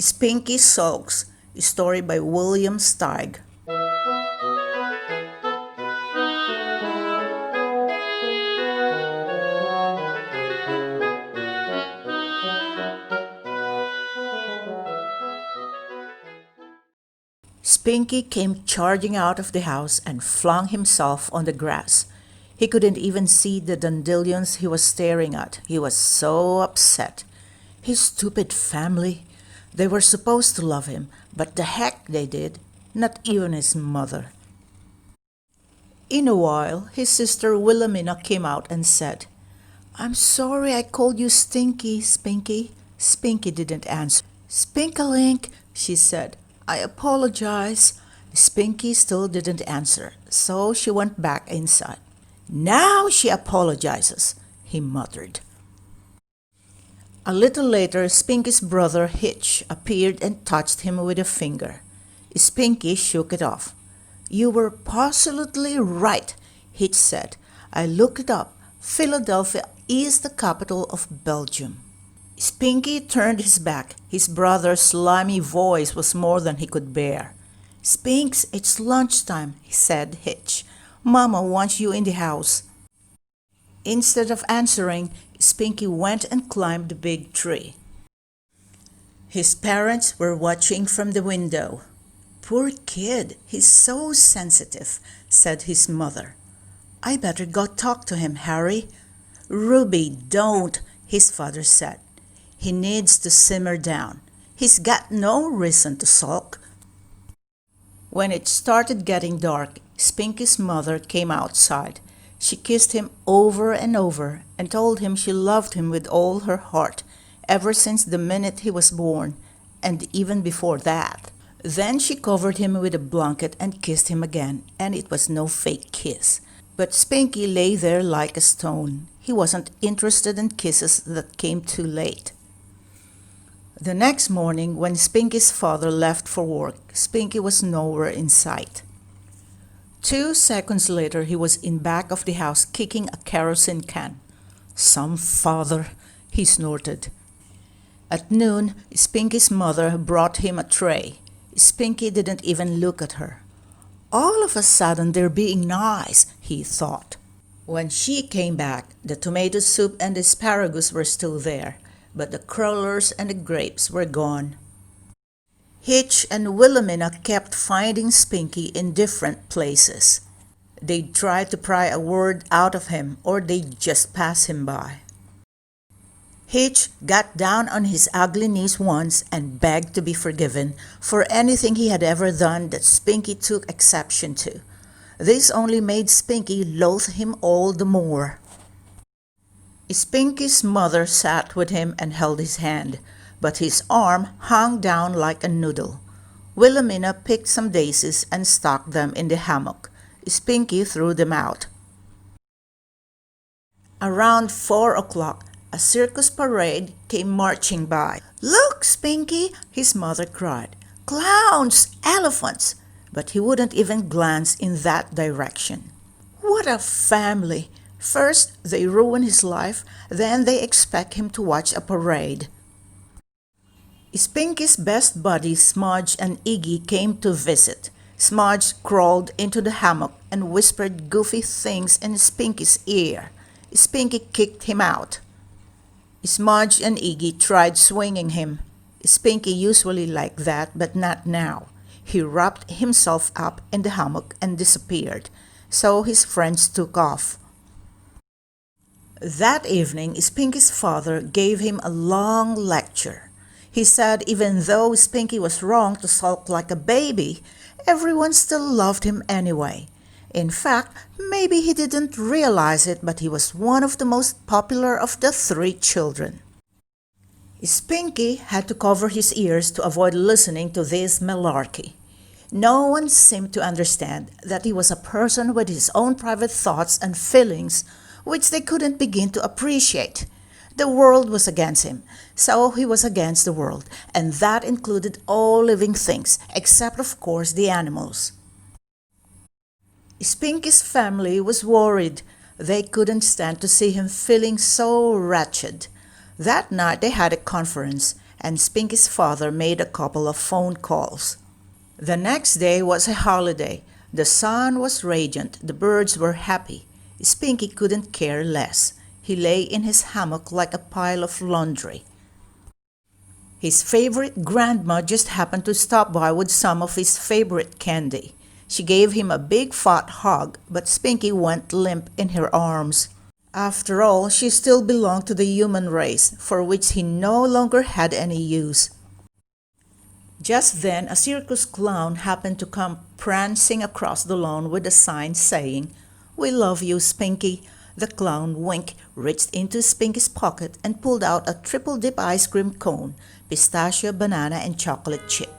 Spinky Sulks, a story by William Steig. Spinky came charging out of the house and flung himself on the grass. He couldn't even see the dandelions he was staring at. He was so upset. His stupid family. They were supposed to love him, but the heck they did. Not even his mother. In a while, his sister Wilhelmina came out and said, "I'm sorry I called you Stinky, Spinky." Spinky didn't answer. "Spinkalink," she said, "I apologize." Spinky still didn't answer, so she went back inside. "Now she apologizes," he muttered. A little later, Spinky's brother Hitch appeared and touched him with a finger. Spinky shook it off. "You were positively right," Hitch said. "I looked it up. Philadelphia is the capital of Belgium." Spinky turned his back. His brother's slimy voice was more than he could bear. "Spinks, it's lunchtime," said Hitch. "Mama wants you in the house." Instead of answering, Spinky went and climbed the big tree. His parents were watching from the window. "Poor kid, he's so sensitive," said his mother. "I better go talk to him, Harry." "Ruby, don't," his father said. "He needs to simmer down. He's got no reason to sulk." When it started getting dark, Spinky's mother came outside. She kissed him over and over and told him she loved him with all her heart, ever since the minute he was born, and even before that. Then she covered him with a blanket and kissed him again, and it was no fake kiss. But Spinky lay there like a stone. He wasn't interested in kisses that came too late. The next morning, when Spinky's father left for work, Spinky was nowhere in sight. 2 seconds later, he was in back of the house kicking a kerosene can. "Some father," he snorted. At noon, Spinky's mother brought him a tray. Spinky didn't even look at her. All of a sudden, they're being nice, he thought. When she came back, the tomato soup and the asparagus were still there, but the crullers and the grapes were gone. Hitch and Wilhelmina kept finding Spinky in different places. They'd try to pry a word out of him, or they'd just pass him by. Hitch got down on his ugly knees once and begged to be forgiven for anything he had ever done that Spinky took exception to. This only made Spinky loathe him all the more. Spinky's mother sat with him and held his hand, but his arm hung down like a noodle. Wilhelmina picked some daisies and stuck them in the hammock. Spinky threw them out. Around 4 o'clock, a circus parade came marching by. "Look, Spinky!" his mother cried. "Clowns! Elephants!" But he wouldn't even glance in that direction. What a family! First, they ruin his life, then they expect him to watch a parade. Spinky's best buddies Smudge and Iggy came to visit. Smudge crawled into the hammock and whispered goofy things in Spinky's ear. Spinky kicked him out. Smudge and Iggy tried swinging him. Spinky usually liked that, but not now. He wrapped himself up in the hammock and disappeared, so his friends took off. That evening, Spinky's father gave him a long lecture. He said even though Spinky was wrong to sulk like a baby, everyone still loved him anyway. In fact, maybe he didn't realize it, but he was one of the most popular of the 3 children. Spinky had to cover his ears to avoid listening to this malarkey. No one seemed to understand that he was a person with his own private thoughts and feelings, which they couldn't begin to appreciate. The world was against him, so he was against the world, and that included all living things, except of course the animals. Spinky's family was worried. They couldn't stand to see him feeling so wretched. That night they had a conference, and Spinky's father made a couple of phone calls. The next day was a holiday. The sun was radiant, the birds were happy. Spinky couldn't care less. He lay in his hammock like a pile of laundry. His favorite grandma just happened to stop by with some of his favorite candy. She gave him a big fat hug, but Spinky went limp in her arms. After all, she still belonged to the human race, for which he no longer had any use. Just then, a circus clown happened to come prancing across the lawn with a sign saying, "We love you, Spinky." The clown Wink reached into Spinky's pocket and pulled out a triple-dip ice cream cone, pistachio, banana, and chocolate chip.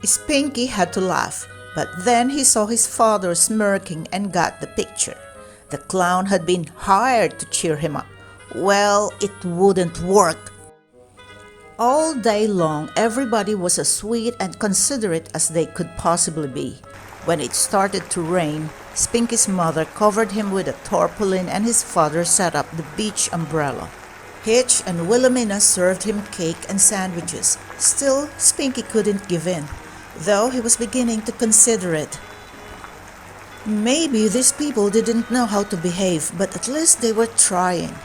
Spinky had to laugh, but then he saw his father smirking and got the picture. The clown had been hired to cheer him up. Well, it wouldn't work. All day long, everybody was as sweet and considerate as they could possibly be. When it started to rain, Spinky's mother covered him with a tarpaulin and his father set up the beach umbrella. Hitch and Wilhelmina served him cake and sandwiches. Still, Spinky couldn't give in, though he was beginning to consider it. Maybe these people didn't know how to behave, but at least they were trying.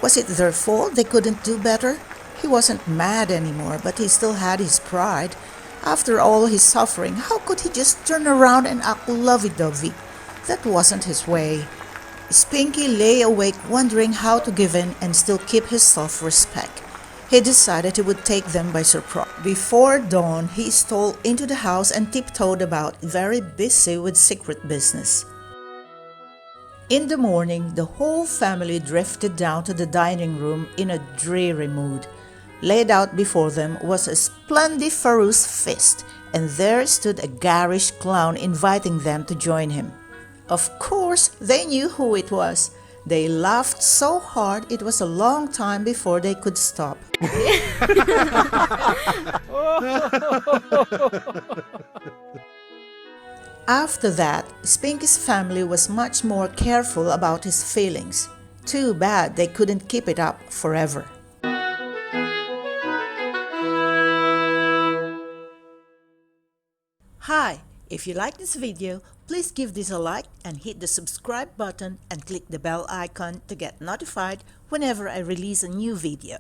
Was it their fault they couldn't do better? He wasn't mad anymore, but he still had his pride. After all his suffering, how could he just turn around and act lovey-dovey? That wasn't his way. Spinky lay awake wondering how to give in and still keep his self-respect. He decided he would take them by surprise. Before dawn, he stole into the house and tiptoed about, very busy with secret business. In the morning, the whole family drifted down to the dining room in a dreary mood. Laid out before them was a splendiferous feast, and there stood a garish clown inviting them to join him. Of course, they knew who it was. They laughed so hard it was a long time before they could stop. After that, Spinky's family was much more careful about his feelings. Too bad they couldn't keep it up forever. Hi, if you like this video, please give this a like and hit the subscribe button and click the bell icon to get notified whenever I release a new video.